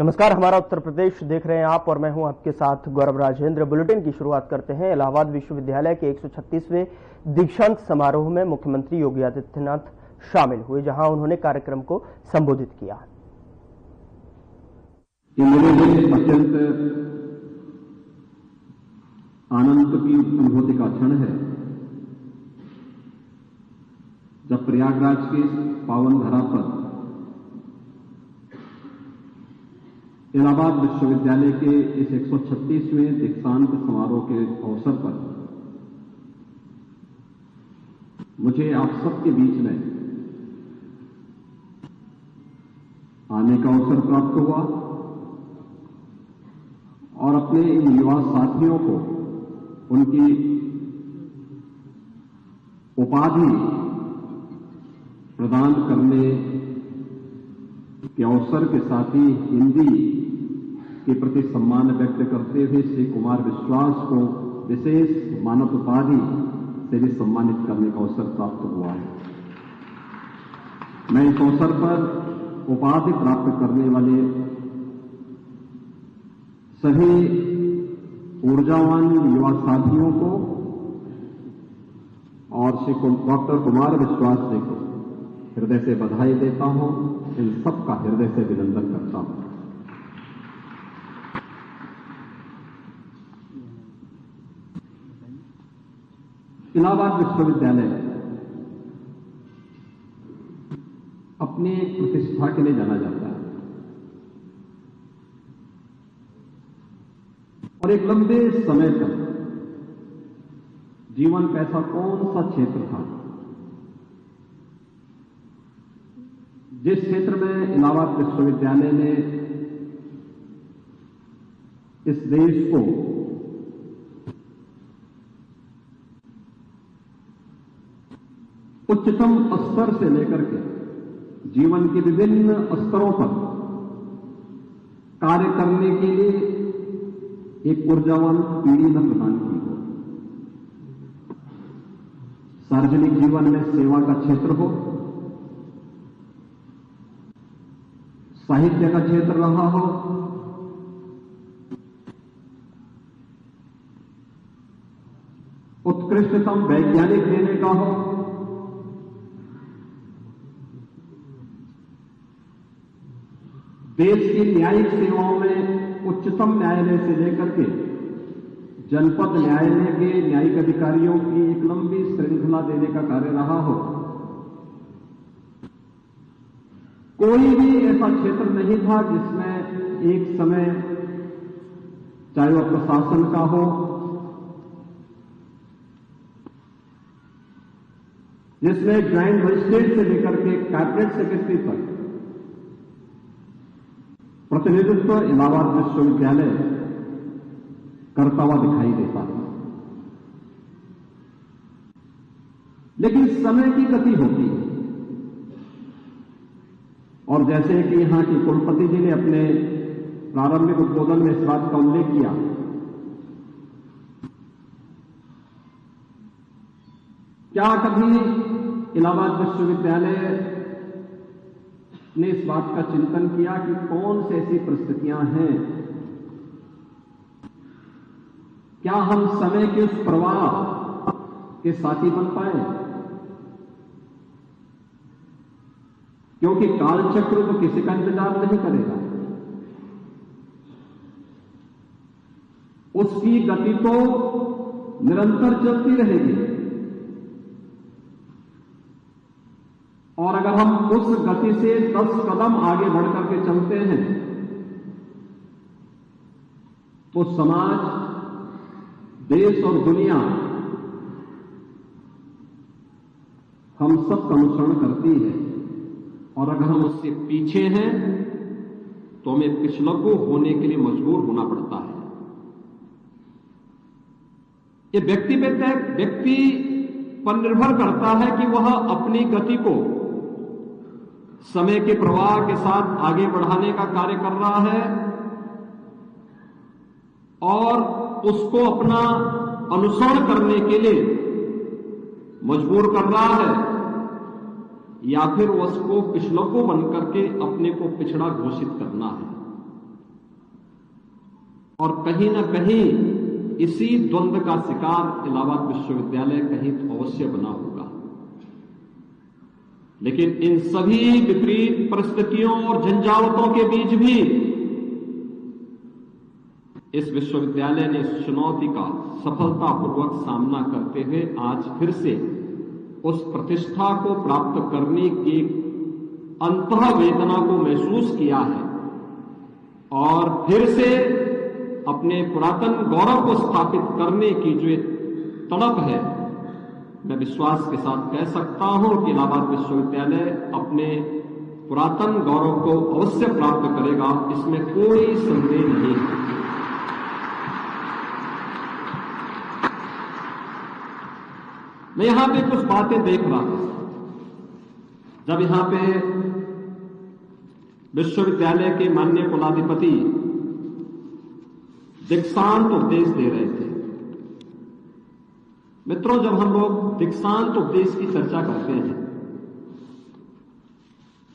नमस्कार, हमारा उत्तर प्रदेश देख रहे हैं आप और मैं हूं आपके साथ गौरव राजेंद्र। बुलेटिन की शुरुआत करते हैं। इलाहाबाद विश्वविद्यालय के 136वें दीक्षांत समारोह में मुख्यमंत्री योगी आदित्यनाथ शामिल हुए, जहां उन्होंने कार्यक्रम को संबोधित किया। ये मेरे लिए अत्यंत आनंद की अनुभूति का क्षण है जब प्रयागराज की पावन धरा पर इलाहाबाद विश्वविद्यालय के इस 136वें दीक्षांत समारोह के अवसर पर मुझे आप सबके बीच में आने का अवसर प्राप्त हुआ और अपने इन युवा साथियों को उनकी उपाधि प्रदान करने के अवसर के साथ ही हिंदी के प्रति सम्मान व्यक्त करते हुए श्री कुमार विश्वास को विशेष मानद उपाधि से भी सम्मानित करने का अवसर प्राप्त हुआ है। मैं इस अवसर पर उपाधि प्राप्त करने वाले सभी ऊर्जावान युवा साथियों को और श्री डॉक्टर कुमार विश्वास जी को हृदय से बधाई देता हूं। इन सबका हृदय से अभिनंदन करता हूं। इलाहाबाद विश्वविद्यालय अपनी प्रतिष्ठा के लिए जाना जाता है और एक लंबे समय तक जीवन का ऐसा कौन सा क्षेत्र था जिस क्षेत्र में इलाहाबाद विश्वविद्यालय ने इस देश को उच्चतम स्तर से लेकर के जीवन के विभिन्न स्तरों पर कार्य करने के लिए एक ऊर्जावान पीढ़ी न प्रदान की हो। सार्वजनिक जीवन में सेवा का क्षेत्र हो, साहित्य का क्षेत्र रहा हो, उत्कृष्टतम वैज्ञानिक देने का हो, देश की न्यायिक सेवाओं में उच्चतम न्यायालय से लेकर के जनपद न्यायालय के न्यायिक अधिकारियों की एक लंबी श्रृंखला देने का कार्य रहा हो। कोई भी ऐसा क्षेत्र नहीं था जिसमें एक समय, चाहे वह प्रशासन का हो, जिसमें ज्वाइंट मजिस्ट्रेट से लेकर के कैबिनेट सेक्रेटरी तक प्रतिनिधित्व इलाहाबाद विश्वविद्यालय करता हुआ दिखाई देता था। लेकिन समय की गति होती है और जैसे कि यहां के कुलपति जी ने अपने प्रारंभिक उद्बोधन में इस बात का उल्लेख किया, क्या कभी इलाहाबाद विश्वविद्यालय ने इस बात का चिंतन किया कि कौन सी ऐसी परिस्थितियां हैं, क्या हम समय के उस प्रवाह के साथी बन पाए? क्योंकि कालचक्र तो किसी का इंतजार नहीं करेगा, उसकी गति तो निरंतर चलती रहेगी और अगर हम उस गति से 10 कदम आगे बढ़कर के चलते हैं तो समाज, देश और दुनिया हम सब का अनुसरण करती है और अगर हम उससे पीछे हैं तो हमें पिछलग्गू होने के लिए मजबूर होना पड़ता है। ये व्यक्ति पर निर्भर करता है कि वह अपनी गति को समय के प्रवाह के साथ आगे बढ़ाने का कार्य कर रहा है और उसको अपना अनुसरण करने के लिए मजबूर कर रहा है या फिर उसको पिछलग्गू बनकर के अपने को पिछड़ा घोषित करना है। और कहीं न कहीं इसी द्वंद्व का शिकार इलाहाबाद विश्वविद्यालय कहीं तो अवश्य बना होगा। लेकिन इन सभी विपरीत परिस्थितियों और झंझावतों के बीच भी इस विश्वविद्यालय ने इस चुनौती का सफलतापूर्वक सामना करते हुए आज फिर से उस प्रतिष्ठा को प्राप्त करने की अंतः वेदना को महसूस किया है और फिर से अपने पुरातन गौरव को स्थापित करने की जो तड़प है, मैं विश्वास के साथ कह सकता हूं कि इलाहाबाद विश्वविद्यालय अपने पुरातन गौरव को अवश्य प्राप्त करेगा, इसमें कोई संदेह नहीं है। मैं यहां पे कुछ बातें देख रहा था जब यहां पे विश्वविद्यालय के माननीय कुलाधिपति दीक्षांत उपदेश दे रहे थे। मित्रों, जब हम लोग दीक्षांत उपदेश की चर्चा करते हैं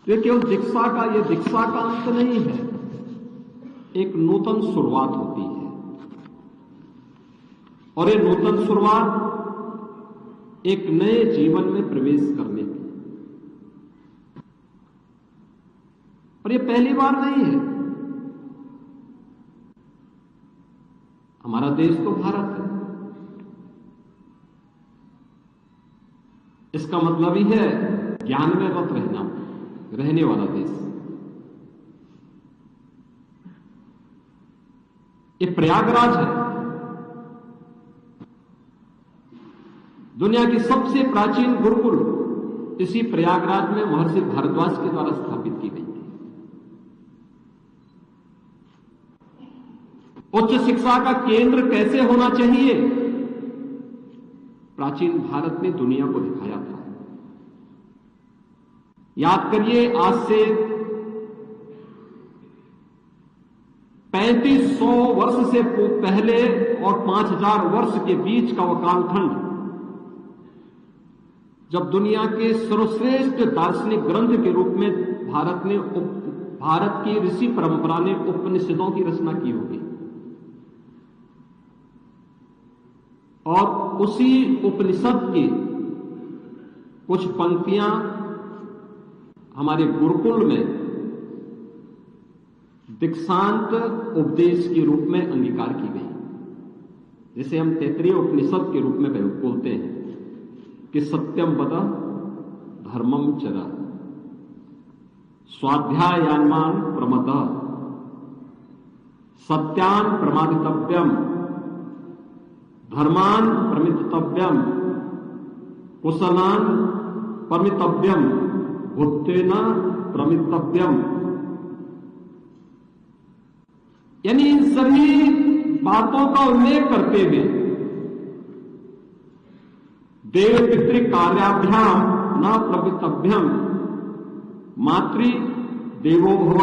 तो ये केवल दीक्षा का अंत नहीं है, एक नूतन शुरुआत होती है और ये नूतन शुरुआत एक नए जीवन में प्रवेश करने की। और ये पहली बार नहीं है। हमारा देश तो भारत है, इसका मतलब ही है ज्ञान में रत रहने वाला देश। ये प्रयागराज है, दुनिया की सबसे प्राचीन गुरुकुल इसी प्रयागराज में महर्षि भारद्वाज के द्वारा स्थापित की गई थी। उच्च शिक्षा का केंद्र कैसे होना चाहिए, प्राचीन भारत ने दुनिया को दिखाया था। याद करिए, आज से 3500 वर्ष से पहले और 5000 वर्ष के बीच का वह कालखंड जब दुनिया के सर्वश्रेष्ठ दार्शनिक ग्रंथ के रूप में भारत की ऋषि परंपरा ने उपनिषदों की रचना की होगी और उसी उपनिषद की कुछ पंक्तियां हमारे गुरुकुल में दीक्षांत उपदेश के रूप में अंगीकार की गई, जिसे हम तैत्तिरीय उपनिषद के रूप में बोलते हैं कि सत्यम वद धर्मम चर स्वाध्यायान्मान प्रमद सत्यान प्रमादितव्यम धर्मान प्रमितव्यम कुशलान परमितव्यम भूतेन प्रमितव्यम। यानी इन सभी बातों का उल्लेख करते हुए देव पितृ कार्याभ्याम न प्रवितभ्यम मातृ देवो भव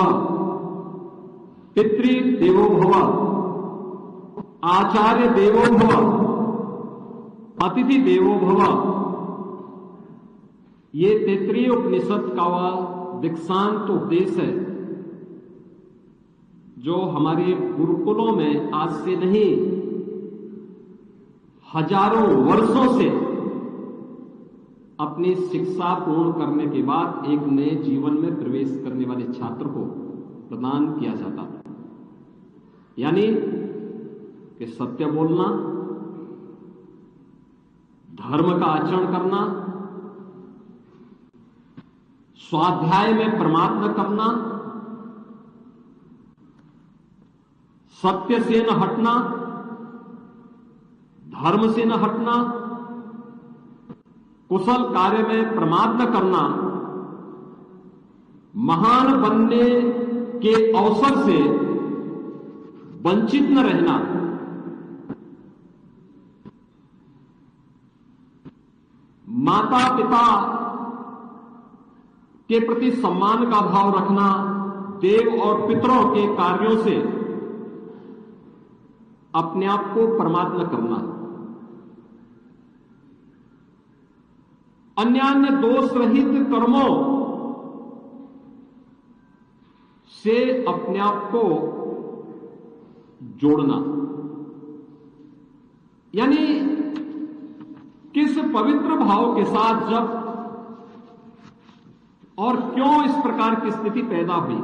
पितृ देवो भव आचार्य देवो भव अतिथि देवो भव। ये तैत्तिरीय उपनिषद का वह दीक्षांत उपदेश है जो हमारे गुरुकुलों में आज से नहीं हजारों वर्षों से अपनी शिक्षा पूर्ण करने के बाद एक नए जीवन में प्रवेश करने वाले छात्र को प्रदान किया जाता था। यानी कि सत्य बोलना, धर्म का आचरण करना, स्वाध्याय में प्रमाद न करना, सत्य से न हटना, धर्म से न हटना, कुशल कार्य में प्रमाद न करना, महान बनने के अवसर से वंचित न रहना, माता पिता के प्रति सम्मान का भाव रखना, देव और पितरों के कार्यों से अपने आप को प्रमाद न करना, अन्यान्य दोष रहित कर्मों से अपने आप को जोड़ना, यानी किस पवित्र भाव के साथ जब और क्यों इस प्रकार की स्थिति पैदा हुई।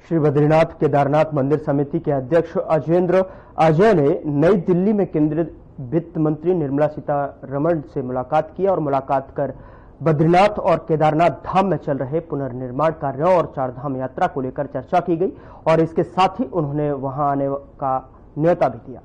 श्री बद्रीनाथ केदारनाथ मंदिर समिति के अध्यक्ष अजेंद्र अजय ने नई दिल्ली में केंद्रीय वित्त मंत्री निर्मला सीतारमण से मुलाकात की और मुलाकात कर बद्रीनाथ और केदारनाथ धाम में चल रहे पुनर्निर्माण कार्यों और चारधाम यात्रा को लेकर चर्चा की गई और इसके साथ ही उन्होंने वहां आने का न्योता भी दिया।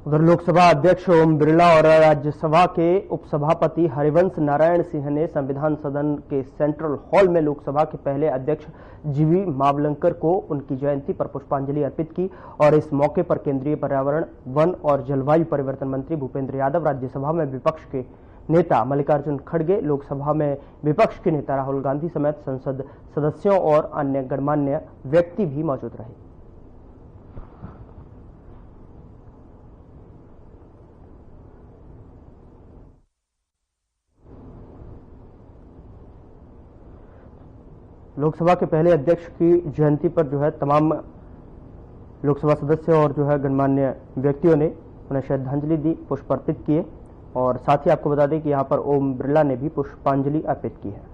उधर लोकसभा अध्यक्ष ओम बिरला और राज्यसभा के उपसभापति हरिवंश नारायण सिंह ने संविधान सदन के सेंट्रल हॉल में लोकसभा के पहले अध्यक्ष जीवी मावलंकर को उनकी जयंती पर पुष्पांजलि अर्पित की और इस मौके पर केंद्रीय पर्यावरण, वन और जलवायु परिवर्तन मंत्री भूपेंद्र यादव, राज्यसभा में विपक्ष के नेता मल्लिकार्जुन खड़गे, लोकसभा में विपक्ष के नेता राहुल गांधी समेत संसद सदस्यों और अन्य गणमान्य व्यक्ति भी मौजूद रहे। लोकसभा के पहले अध्यक्ष की जयंती पर जो है तमाम लोकसभा सदस्य और जो है गणमान्य व्यक्तियों ने उन्हें श्रद्धांजलि दी, पुष्प अर्पित किए और साथ ही आपको बता दें कि यहां पर ओम बिरला ने भी पुष्पांजलि अर्पित की है।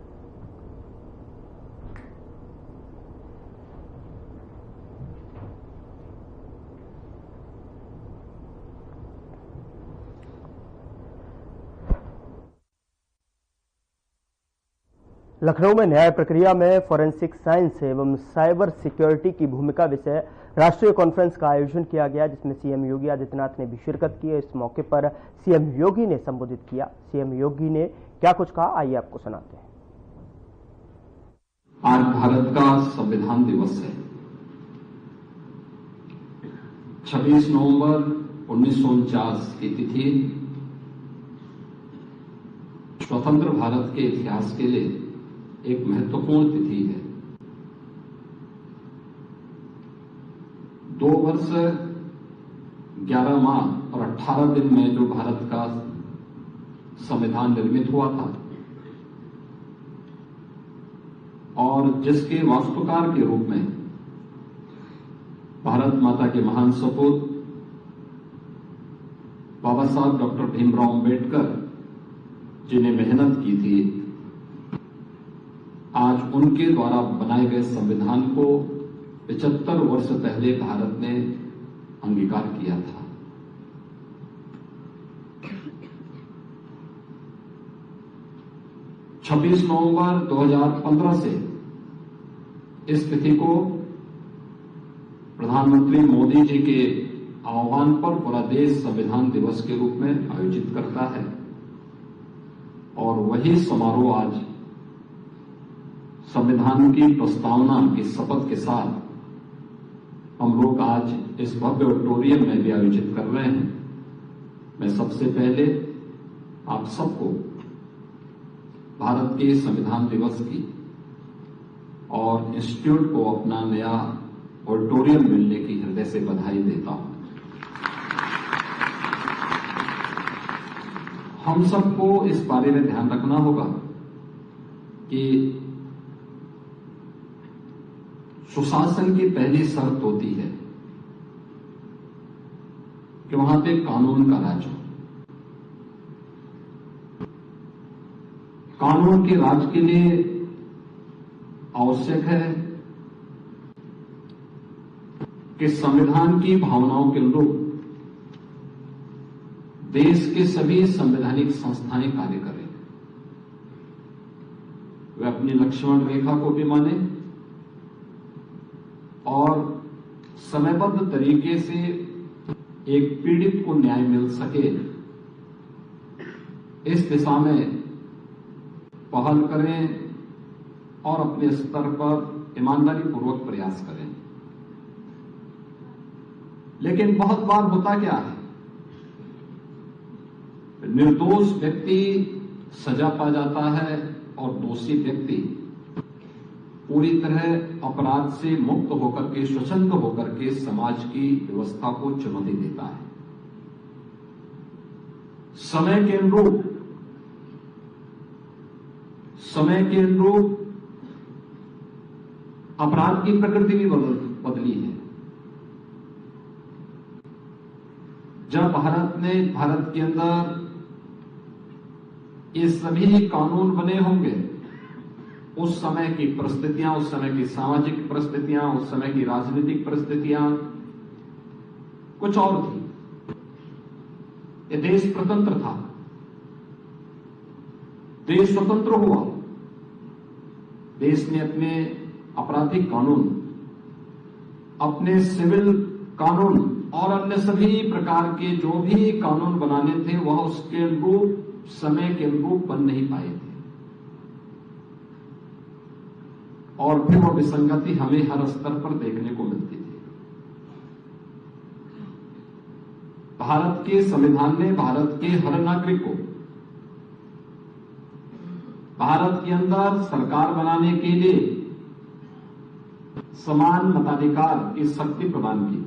लखनऊ में न्याय प्रक्रिया में फॉरेंसिक साइंस एवं साइबर सिक्योरिटी की भूमिका विषय राष्ट्रीय कॉन्फ्रेंस का आयोजन किया गया, जिसमें सीएम योगी आदित्यनाथ ने भी शिरकत की। इस मौके पर सीएम योगी ने संबोधित किया। सीएम योगी ने क्या कुछ कहा, आइए आपको सुनाते हैं। आज भारत का संविधान दिवस है। 26 नवंबर 1949 की तिथि स्वतंत्र भारत के इतिहास के लिए एक महत्वपूर्ण तिथि है। 2 वर्ष 11 माह और 18 दिन में जो भारत का संविधान निर्मित हुआ था और जिसके वास्तुकार के रूप में भारत माता के महान सपूत बाबा साहब डॉक्टर भीमराव अंबेडकर जिन्हें मेहनत की थी, आज उनके द्वारा बनाए गए संविधान को 75 वर्ष पहले भारत ने अंगीकार किया था। छब्बीस नवंबर 2015 से इस तिथि को प्रधानमंत्री मोदी जी के आह्वान पर पूरा देश संविधान दिवस के रूप में आयोजित करता है और वही समारोह आज संविधान की प्रस्तावना की शपथ के साथ हम लोग आज इस भव्य ऑडिटोरियम में भी आयोजित कर रहे हैं। मैं सबसे पहले आप सबको भारत के संविधान दिवस की और इंस्टीट्यूट को अपना नया ऑडिटोरियम मिलने की हृदय से बधाई देता हूं। हम सबको इस बारे में ध्यान रखना होगा कि सुशासन की पहली शर्त होती है कि वहां पे कानून का राज हो। कानून के राज के लिए आवश्यक है कि संविधान की भावनाओं के अनुरूप देश के सभी संवैधानिक संस्थाएं कार्य करें। वे अपनी लक्ष्मण रेखा को भी माने और समयबद्ध तरीके से एक पीड़ित को न्याय मिल सके, इस दिशा में पहल करें और अपने स्तर पर ईमानदारी पूर्वक प्रयास करें। लेकिन बहुत बार होता क्या है, निर्दोष व्यक्ति सजा पा जाता है और दोषी व्यक्ति पूरी तरह अपराध से मुक्त होकर के, स्वतंत्र होकर के समाज की व्यवस्था को चुनौती देता है। समय के अनुरूप अपराध की प्रकृति भी बदली है। जब भारत के अंदर ये सभी कानून बने होंगे, उस समय की परिस्थितियां, उस समय की सामाजिक परिस्थितियां, उस समय की राजनीतिक परिस्थितियां कुछ और थी। ये देश स्वतंत्र था, देश स्वतंत्र हुआ, देश ने अपने आपराधिक कानून, अपने सिविल कानून और अन्य सभी प्रकार के जो भी कानून बनाने थे वह उसके अनुरूप, समय के अनुरूप बन नहीं पाए थे, और फिर वह विसंगति हमें हर स्तर पर देखने को मिलती थी। भारत के संविधान ने भारत के हर नागरिक को भारत के अंदर सरकार बनाने के लिए समान मताधिकार की शक्ति प्रदान की,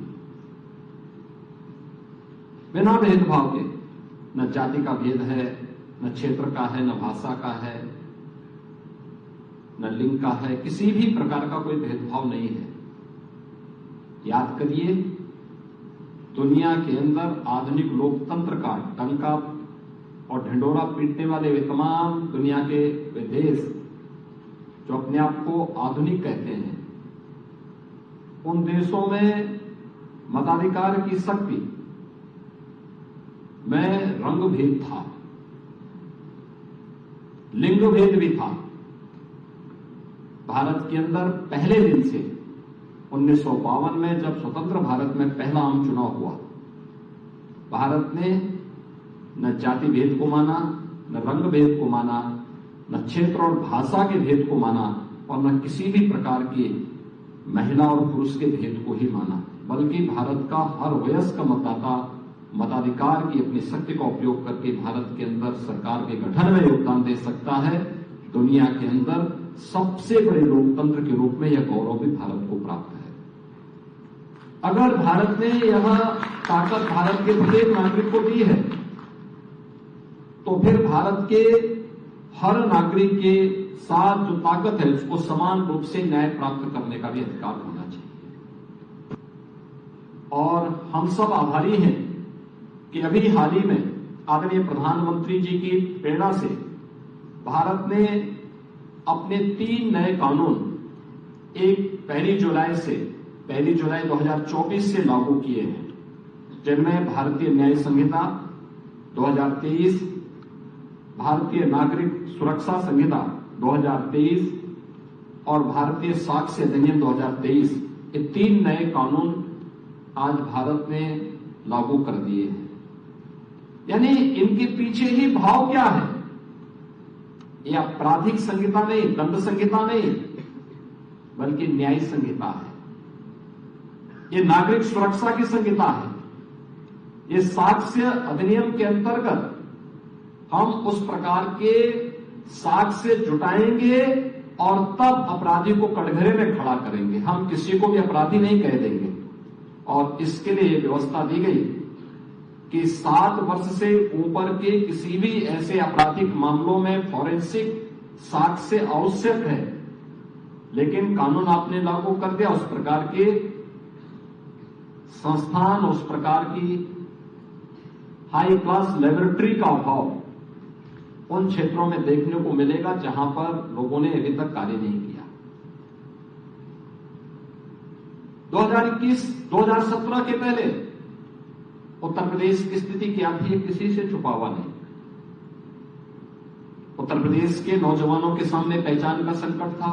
बिना भेदभाव के। न जाति का भेद है, न क्षेत्र का है, न भाषा का है, न लिंग का है, किसी भी प्रकार का कोई भेदभाव नहीं है। याद करिए, दुनिया के अंदर आधुनिक लोकतंत्र का डंका और ढिंडोरा पीटने वाले वे तमाम दुनिया के वे देश जो अपने आप को आधुनिक कहते हैं, उन देशों में मताधिकार की शक्ति में रंग भेद था, लिंग भेद भी था। भारत के अंदर पहले दिन से 1952 में जब स्वतंत्र भारत में पहला आम चुनाव हुआ, भारत ने न जाति भेद को माना, न रंग भेद को माना, न क्षेत्र और भाषा के भेद को माना, और न किसी भी प्रकार के महिला और पुरुष के भेद को ही माना, बल्कि भारत का हर वयस्क मतदाता मताधिकार की अपनी शक्ति का उपयोग करके भारत के अंदर सरकार के गठन में योगदान दे सकता है। दुनिया के अंदर सबसे बड़े लोकतंत्र के रूप में यह गौरव भी भारत को प्राप्त है। अगर भारत ने यह ताकत भारत के प्रत्येक नागरिक को दी है, तो फिर भारत के हर नागरिक के साथ जो ताकत है उसको समान रूप से न्याय प्राप्त करने का भी अधिकार होना चाहिए। और हम सब आभारी हैं कि अभी हाल ही में आदरणीय प्रधानमंत्री जी की प्रेरणा से भारत ने अपने 3 नए कानून 1 जुलाई 2024 से लागू किए हैं, जिनमें भारतीय न्याय संहिता 2023, भारतीय नागरिक सुरक्षा संहिता 2023 और भारतीय साक्ष्य अधिनियम 2023, ये 3 नए कानून आज भारत ने लागू कर दिए हैं। यानी इनके पीछे ही भाव क्या है? ये आपराधिक संहिता नहीं, दंड संहिता नहीं, बल्कि न्याय संहिता है। ये नागरिक सुरक्षा की संहिता है। ये साक्ष्य अधिनियम के अंतर्गत हम उस प्रकार के साक्ष्य जुटाएंगे और तब अपराधी को कटघरे में खड़ा करेंगे। हम किसी को भी अपराधी नहीं कह देंगे। और इसके लिए व्यवस्था दी गई कि 7 वर्ष से ऊपर के किसी भी ऐसे आपराधिक मामलों में फॉरेंसिक साक्ष्य आवश्यक है, लेकिन कानून आपने लागू कर दिया, उस प्रकार के संस्थान, उस प्रकार की हाई क्लास लेबोरेटरी का अभाव उन क्षेत्रों में देखने को मिलेगा जहां पर लोगों ने अभी तक कार्य नहीं किया। 2017 के पहले उत्तर प्रदेश की स्थिति क्या थी, किसी से छुपा हुआ नहीं। उत्तर प्रदेश के नौजवानों के सामने पहचान का संकट था,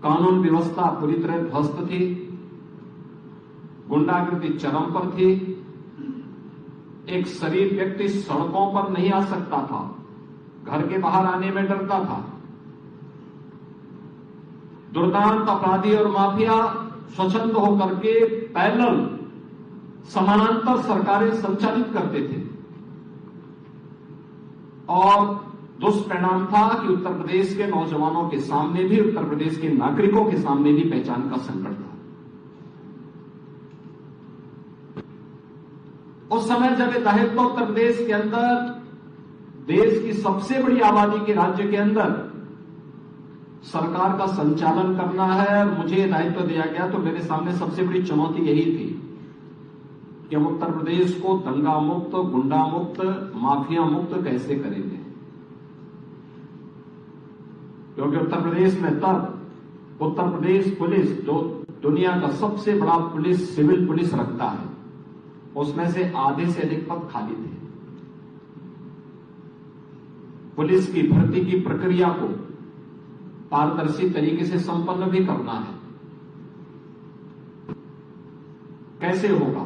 कानून व्यवस्था पूरी तरह ध्वस्त थी, गुंडागर्दी चरम पर थी, एक शरीफ व्यक्ति सड़कों पर नहीं आ सकता था, घर के बाहर आने में डरता था। दुर्दांत अपराधी और माफिया स्वच्छंद होकर के पैरेलल समानांतर सरकारें संचालित करते थे और दुष्परिणाम था कि उत्तर प्रदेश के नौजवानों के सामने भी, उत्तर प्रदेश के नागरिकों के सामने भी पहचान का संकट था। उस समय जब ये दायित्व तो उत्तर प्रदेश के अंदर, देश की सबसे बड़ी आबादी के राज्य के अंदर सरकार का संचालन करना है, मुझे दायित्व दिया गया, तो मेरे सामने सबसे बड़ी चुनौती यही थी कि हम उत्तर प्रदेश को दंगा मुक्त, गुंडा मुक्त, माफिया मुक्त कैसे करेंगे। क्योंकि उत्तर प्रदेश में तब उत्तर प्रदेश पुलिस, जो दुनिया का सबसे बड़ा पुलिस, सिविल पुलिस रखता है, उसमें से आधे से अधिक पद खाली थे। पुलिस की भर्ती की प्रक्रिया को पारदर्शी तरीके से संपन्न भी करना है, कैसे होगा।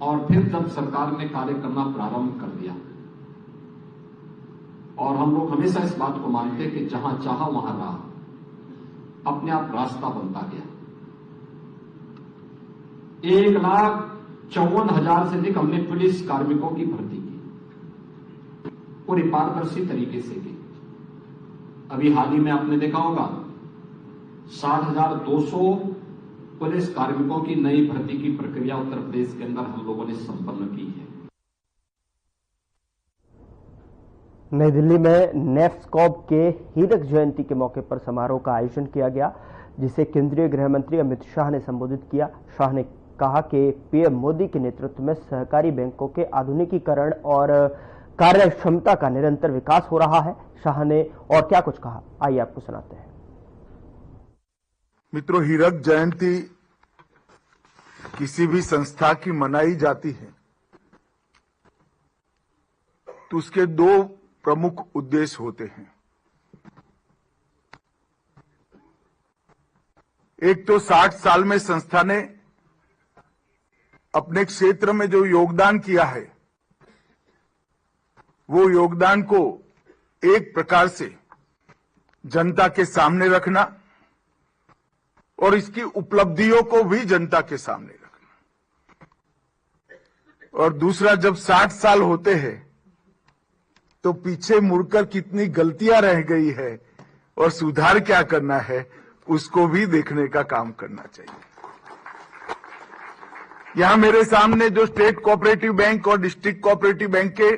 और फिर जब सरकार ने कार्य करना प्रारंभ कर दिया, और हम लोग हमेशा इस बात को मानते कि जहां चाहा वहां राह, अपने आप रास्ता बनता गया। 1,54,000 से अधिक हमने पुलिस कार्मिकों की भर्ती की, पूरी पारदर्शी तरीके से की। अभी हाल ही में आपने देखा होगा 60,200 पुलिस कार्मिकों की नई भर्ती की प्रक्रिया उत्तर प्रदेश के अंदर हम लोगों ने संपन्न की है। नई दिल्ली में नेफ्स्कॉब के हीरक जयंती के मौके पर समारोह का आयोजन किया गया, जिसे केंद्रीय गृह मंत्री अमित शाह ने संबोधित किया। शाह ने कहा कि पीएम मोदी के नेतृत्व में सहकारी बैंकों के आधुनिकीकरण और कार्य क्षमता का निरंतर विकास हो रहा है। शाह ने और क्या कुछ कहा, आइए आपको सुनाते हैं। मित्रों, हीरक जयंती किसी भी संस्था की मनाई जाती है तो उसके दो प्रमुख उद्देश्य होते हैं। एक तो 60 साल में संस्था ने अपने क्षेत्र में जो योगदान किया है, वो योगदान को एक प्रकार से जनता के सामने रखना और इसकी उपलब्धियों को भी जनता के सामने रखना। और दूसरा, जब 60 साल होते हैं तो पीछे मुड़कर कितनी गलतियां रह गई है और सुधार क्या करना है, उसको भी देखने का काम करना चाहिए। यहां मेरे सामने जो स्टेट कोऑपरेटिव बैंक और डिस्ट्रिक्ट कोऑपरेटिव बैंक के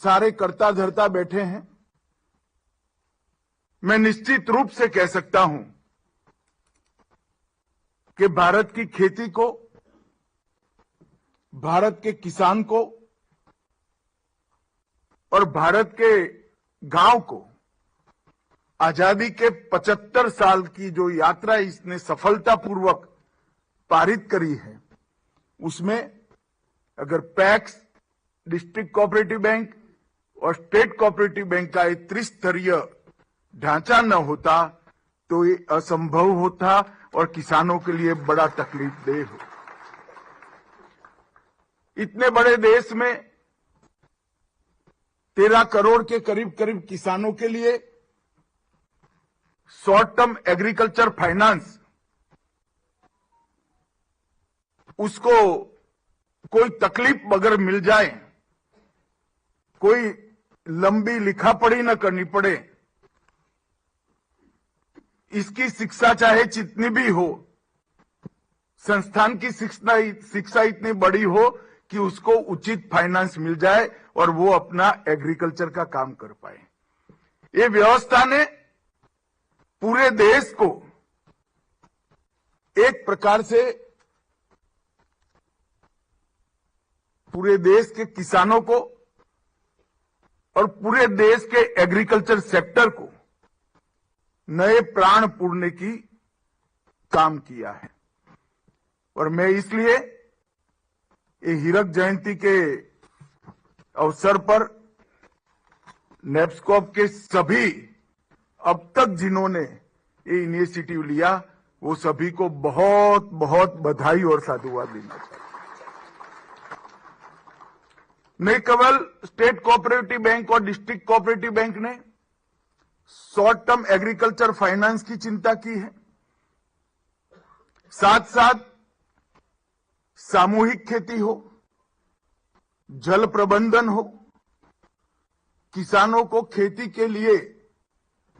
सारे कर्ता धर्ता बैठे हैं, मैं निश्चित रूप से कह सकता हूं कि भारत की खेती को, भारत के किसान को और भारत के गांव को आजादी के 75 साल की जो यात्रा इसने सफलतापूर्वक पारित करी है, उसमें अगर पैक्स, डिस्ट्रिक्ट कोऑपरेटिव बैंक और स्टेट कोऑपरेटिव बैंक का एक त्रिस्तरीय ढांचा न होता तो ये असंभव होता और किसानों के लिए बड़ा तकलीफदेह हो। इतने बड़े देश में 13 करोड़ के करीब करीब किसानों के लिए शॉर्ट टर्म एग्रीकल्चर फाइनेंस, उसको कोई तकलीफ अगर मिल जाए, कोई लंबी लिखा पढ़ी न करनी पड़े, इसकी शिक्षा चाहे जितनी भी हो, संस्थान की शिक्षा इतनी बड़ी हो कि उसको उचित फाइनेंस मिल जाए और वो अपना एग्रीकल्चर का काम कर पाए। ये व्यवस्था ने पूरे देश को एक प्रकार से, पूरे देश के किसानों को और पूरे देश के एग्रीकल्चर सेक्टर को नए प्राण पूरने की काम किया है। और मैं इसलिए ये हीरक जयंती के अवसर पर नेफ्स्कॉब के सभी अब तक जिन्होंने ये इनिशिएटिव लिया, वो सभी को बहुत बहुत बधाई और साधुवाद देना चाहिए। नहीं केवल स्टेट कोऑपरेटिव बैंक और डिस्ट्रिक्ट कोऑपरेटिव बैंक ने शॉर्ट टर्म एग्रीकल्चर फाइनेंस की चिंता की है, साथ साथ सामूहिक खेती हो, जल प्रबंधन हो, किसानों को खेती के लिए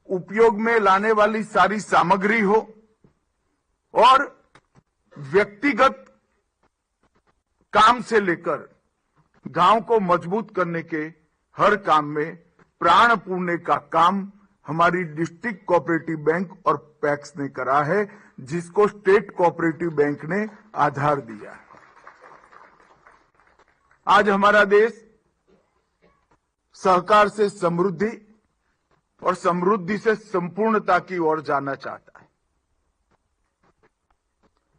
उपयोग में लाने वाली सारी सामग्री हो और व्यक्तिगत काम से लेकर गांव को मजबूत करने के हर काम में प्राण पूरने का काम हमारी डिस्ट्रिक्ट कोऑपरेटिव बैंक और पैक्स ने करा है, जिसको स्टेट कोऑपरेटिव बैंक ने आधार दिया है। आज हमारा देश सहकार से समृद्धि और समृद्धि से संपूर्णता की ओर जाना चाहता है।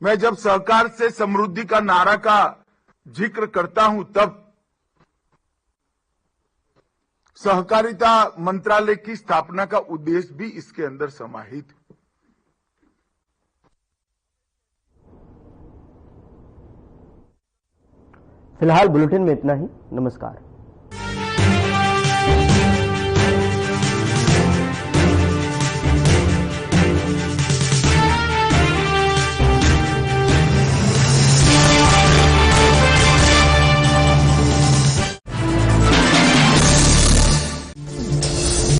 मैं जब सहकार से समृद्धि का नारा का जिक्र करता हूं तब सहकारिता मंत्रालय की स्थापना का उद्देश्य भी इसके अंदर समाहित है। फिलहाल बुलेटिन में इतना ही। नमस्कार।